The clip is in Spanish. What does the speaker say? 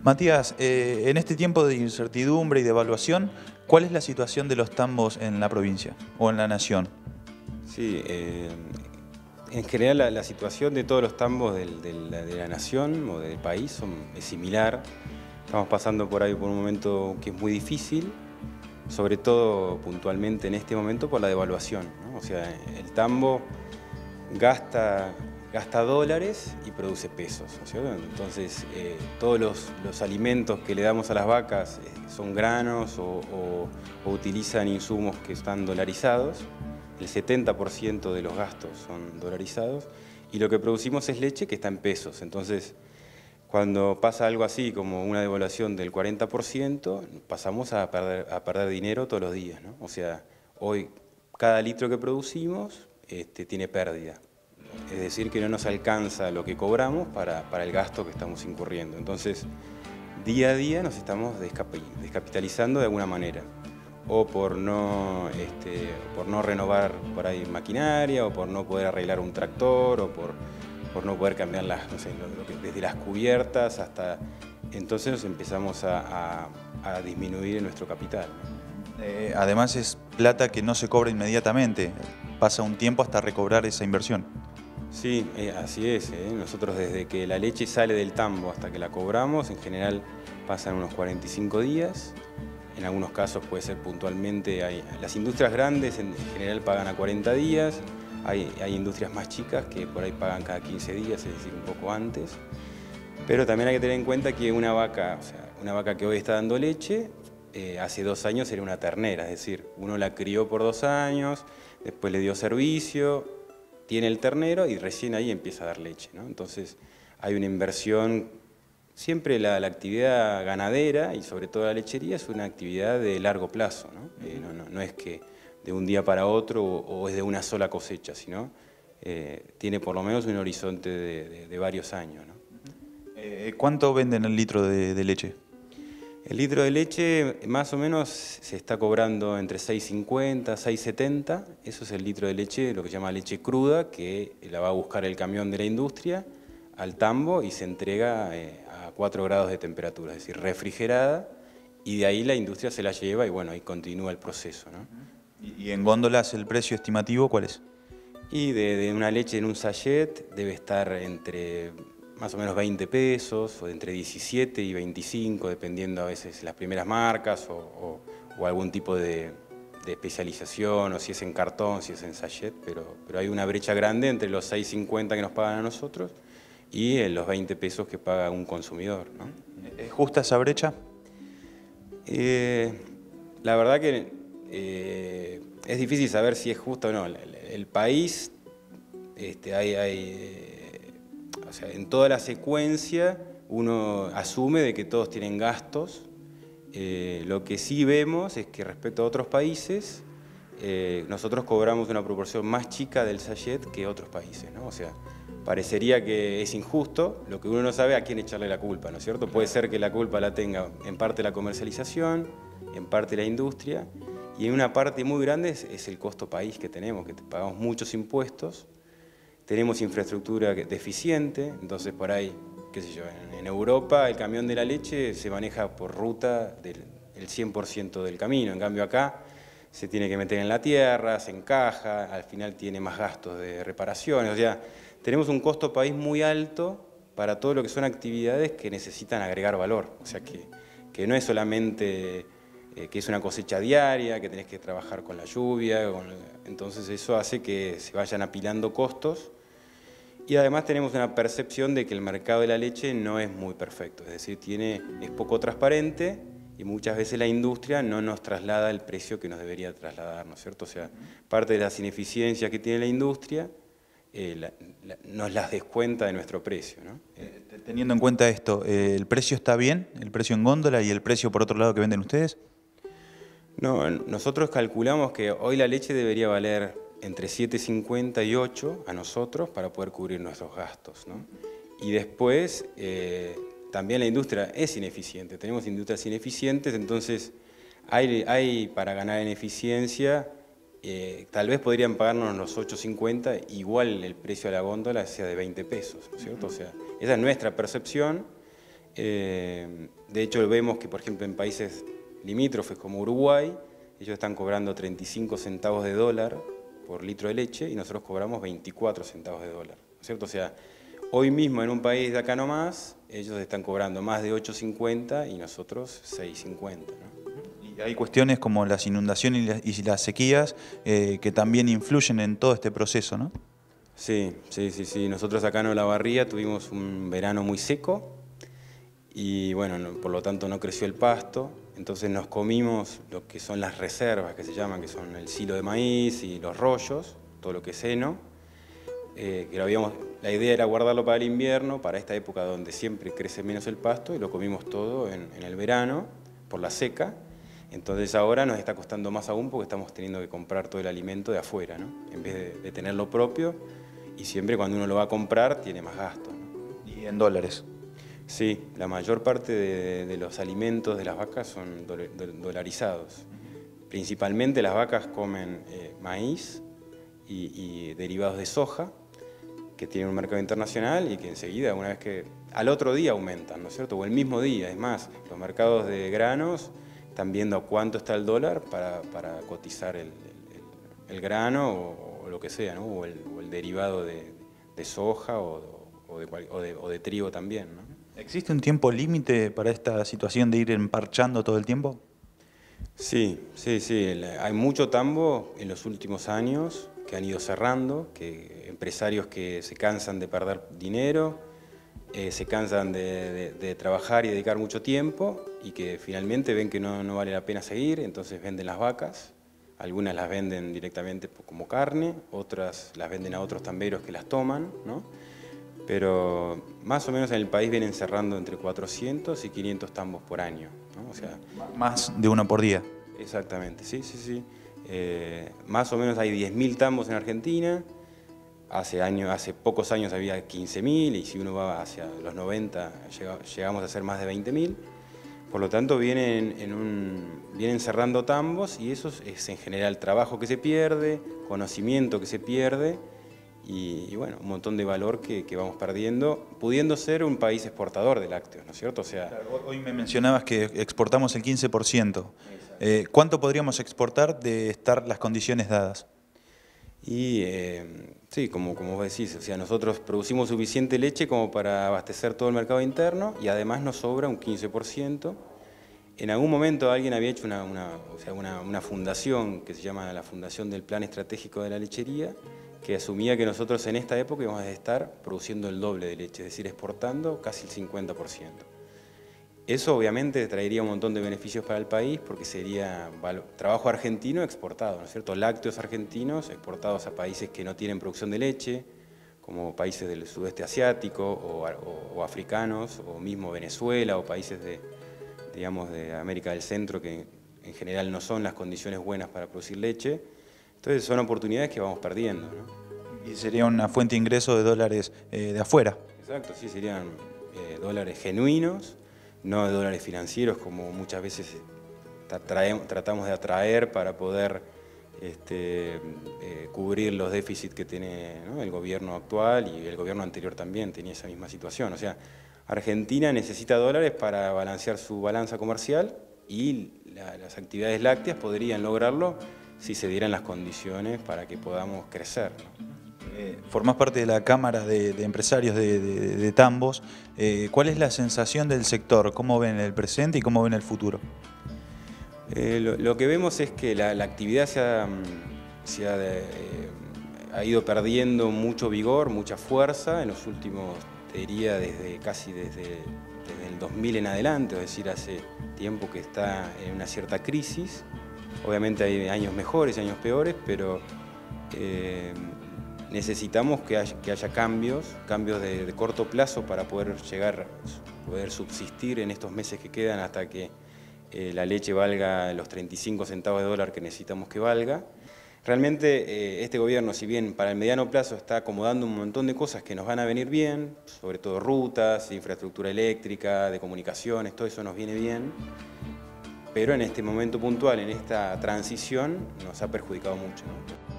Matías, en este tiempo de incertidumbre y de evaluación, ¿cuál es la situación de los tambos en la provincia o en la nación? Sí, en general la situación de todos los tambos de la nación o del país es similar. Estamos pasando por ahí por un momento que es muy difícil, sobre todo puntualmente en este momento por la devaluación, ¿no? O sea, el tambo gasta dólares y produce pesos, ¿no es cierto? Entonces, todos los alimentos que le damos a las vacas son granos o utilizan insumos que están dolarizados. El 70% de los gastos son dolarizados y lo que producimos es leche que está en pesos. Entonces, cuando pasa algo así como una devaluación del 40%, pasamos a perder dinero todos los días, ¿no? O sea, hoy cada litro que producimos tiene pérdida. Es decir, que no nos alcanza lo que cobramos para el gasto que estamos incurriendo. Entonces, día a día nos estamos descapitalizando de alguna manera. O por no renovar por ahí maquinaria, o por no poder arreglar un tractor, o por no poder cambiar no sé, desde las cubiertas hasta... Entonces nos empezamos a disminuir nuestro capital. Además es plata que no se cobra inmediatamente, pasa un tiempo hasta recobrar esa inversión. Sí, así es. Nosotros desde que la leche sale del tambo hasta que la cobramos, en general pasan unos 45 días. En algunos casos puede ser puntualmente. Las industrias grandes en general pagan a 40 días. Hay industrias más chicas que por ahí pagan cada 15 días, es decir, un poco antes. Pero también hay que tener en cuenta que una vaca, o sea, una vaca que hoy está dando leche, hace 2 años era una ternera, es decir, uno la crió por 2 años, después le dio servicio, tiene el ternero y recién ahí empieza a dar leche, ¿no? Entonces hay una inversión, siempre la actividad ganadera y sobre todo la lechería es una actividad de largo plazo, ¿no? No es que de un día para otro o es de una sola cosecha, sino tiene por lo menos un horizonte de varios años, ¿no? ¿Cuánto venden el litro de leche? El litro de leche más o menos se está cobrando entre 6,50, 6,70. Eso es el litro de leche, lo que se llama leche cruda, que la va a buscar el camión de la industria al tambo y se entrega a 4 grados de temperatura, es decir, refrigerada, y de ahí la industria se la lleva y bueno, ahí continúa el proceso, ¿no? ¿Y en góndolas el precio estimativo cuál es? Y de una leche en un sachet debe estar entre más o menos 20 pesos, o entre 17 y 25, dependiendo a veces las primeras marcas o algún tipo de especialización, o si es en cartón, si es en sachet, pero hay una brecha grande entre los 6,50 que nos pagan a nosotros y los 20 pesos que paga un consumidor, ¿no? ¿Es justa esa brecha? La verdad que es difícil saber si es justo o no. El país, o sea, en toda la secuencia uno asume de que todos tienen gastos. Lo que sí vemos es que respecto a otros países, nosotros cobramos una proporción más chica del sachet que otros países, ¿no? O sea, parecería que es injusto, lo que uno no sabe a quién echarle la culpa, ¿no es cierto? Puede ser que la culpa la tenga en parte la comercialización, en parte la industria, y en una parte muy grande es el costo país que tenemos, que pagamos muchos impuestos, tenemos infraestructura deficiente, entonces por ahí, qué sé yo, en Europa el camión de la leche se maneja por ruta del 100% del camino, en cambio acá se tiene que meter en la tierra, se encaja, al final tiene más gastos de reparaciones, o sea, tenemos un costo país muy alto para todo lo que son actividades que necesitan agregar valor, o sea que no es solamente que es una cosecha diaria, que tenés que trabajar con la lluvia, entonces eso hace que se vayan apilando costos. Y además tenemos una percepción de que el mercado de la leche no es muy perfecto, es decir, es poco transparente y muchas veces la industria no nos traslada el precio que nos debería trasladar, ¿no es cierto? O sea, parte de las ineficiencias que tiene la industria nos las descuenta de nuestro precio, ¿no? Teniendo en cuenta esto, ¿el precio está bien? ¿El precio en góndola y el precio por otro lado que venden ustedes? No, nosotros calculamos que hoy la leche debería valer entre 7,50 y 8 a nosotros para poder cubrir nuestros gastos, ¿no? Y después también la industria es ineficiente, tenemos industrias ineficientes, entonces hay para ganar en eficiencia, tal vez podrían pagarnos los 8,50, igual el precio de la góndola sea de 20 pesos, ¿no es cierto? O sea, esa es nuestra percepción. De hecho, vemos que, por ejemplo, en países limítrofes como Uruguay, ellos están cobrando 35 centavos de dólar por litro de leche y nosotros cobramos 24 centavos de dólar, ¿no es cierto? O sea, hoy mismo en un país de acá nomás, ellos están cobrando más de 8,50 y nosotros 6,50, ¿no? Y hay cuestiones como las inundaciones y las sequías que también influyen en todo este proceso, ¿no? Sí. Nosotros acá en Olavarría tuvimos un verano muy seco y bueno, por lo tanto no creció el pasto, entonces nos comimos lo que son las reservas que se llaman, que son el silo de maíz y los rollos, todo lo que es heno. La idea era guardarlo para el invierno, para esta época donde siempre crece menos el pasto, y lo comimos todo en el verano por la seca. Entonces ahora nos está costando más aún porque estamos teniendo que comprar todo el alimento de afuera, ¿no? En vez de tenerlo propio, y siempre cuando uno lo va a comprar tiene más gasto, ¿no? Y en dólares. Sí, la mayor parte de los alimentos de las vacas son dolarizados. Principalmente las vacas comen maíz y derivados de soja, que tienen un mercado internacional y que enseguida, una vez que al otro día aumentan, ¿no es cierto? O el mismo día. Es más, los mercados de granos están viendo a cuánto está el dólar para cotizar el grano o lo que sea, ¿no? O el derivado de soja o de trigo también, ¿no? ¿Existe un tiempo límite para esta situación de ir emparchando todo el tiempo? Sí. Hay mucho tambo en los últimos años que han ido cerrando, que empresarios que se cansan de perder dinero, se cansan de trabajar y dedicar mucho tiempo y que finalmente ven que no vale la pena seguir, entonces venden las vacas. Algunas las venden directamente como carne, otras las venden a otros tamberos que las toman, ¿no? Pero más o menos en el país vienen cerrando entre 400 y 500 tambos por año, ¿no? O sea, Más de uno por día. exactamente, sí. Más o menos hay 10.000 tambos en Argentina. Hace pocos años había 15.000 y si uno va hacia los 90 llegamos a ser más de 20.000. Por lo tanto vienen cerrando tambos y eso es en general trabajo que se pierde, conocimiento que se pierde y bueno, un montón de valor que vamos perdiendo, pudiendo ser un país exportador de lácteos, ¿no es cierto? O sea, Claro, hoy me mencionabas que exportamos el 15%. ¿Cuánto podríamos exportar de estar las condiciones dadas? y sí, como vos decís, o sea, nosotros producimos suficiente leche como para abastecer todo el mercado interno y además nos sobra un 15%. En algún momento alguien había hecho una fundación que se llama la Fundación del Plan Estratégico de la Lechería, que asumía que nosotros en esta época íbamos a estar produciendo el doble de leche, es decir, exportando casi el 50%. Eso obviamente traería un montón de beneficios para el país porque sería trabajo argentino exportado, ¿no es cierto? Lácteos argentinos exportados a países que no tienen producción de leche, como países del sudeste asiático o africanos, o mismo Venezuela o países digamos, de América del Centro que en general no son las condiciones buenas para producir leche. Entonces son oportunidades que vamos perdiendo, ¿no? Y sería una fuente de ingreso de dólares de afuera. Exacto, sí, serían dólares genuinos, no de dólares financieros como muchas veces tratamos de atraer para poder cubrir los déficits que tiene, ¿no?, el gobierno actual y el gobierno anterior también tenía esa misma situación. O sea, Argentina necesita dólares para balancear su balanza comercial y las actividades lácteas podrían lograrlo si se dieran las condiciones para que podamos crecer, ¿no? Formás parte de la Cámara de Empresarios de Tambos. ¿Cuál es la sensación del sector? ¿Cómo ven el presente y cómo ven el futuro? Lo que vemos es que la actividad ha ido perdiendo mucho vigor, mucha fuerza en los últimos, te diría, casi desde el 2000 en adelante, es decir, hace tiempo que está en una cierta crisis. Obviamente hay años mejores y años peores, pero necesitamos que haya cambios de corto plazo para poder subsistir en estos meses que quedan hasta que la leche valga los 35 centavos de dólar que necesitamos que valga. Realmente este gobierno, si bien para el mediano plazo está acomodando un montón de cosas que nos van a venir bien, sobre todo rutas, infraestructura eléctrica, de comunicaciones, todo eso nos viene bien, pero en este momento puntual, en esta transición, nos ha perjudicado mucho, ¿no?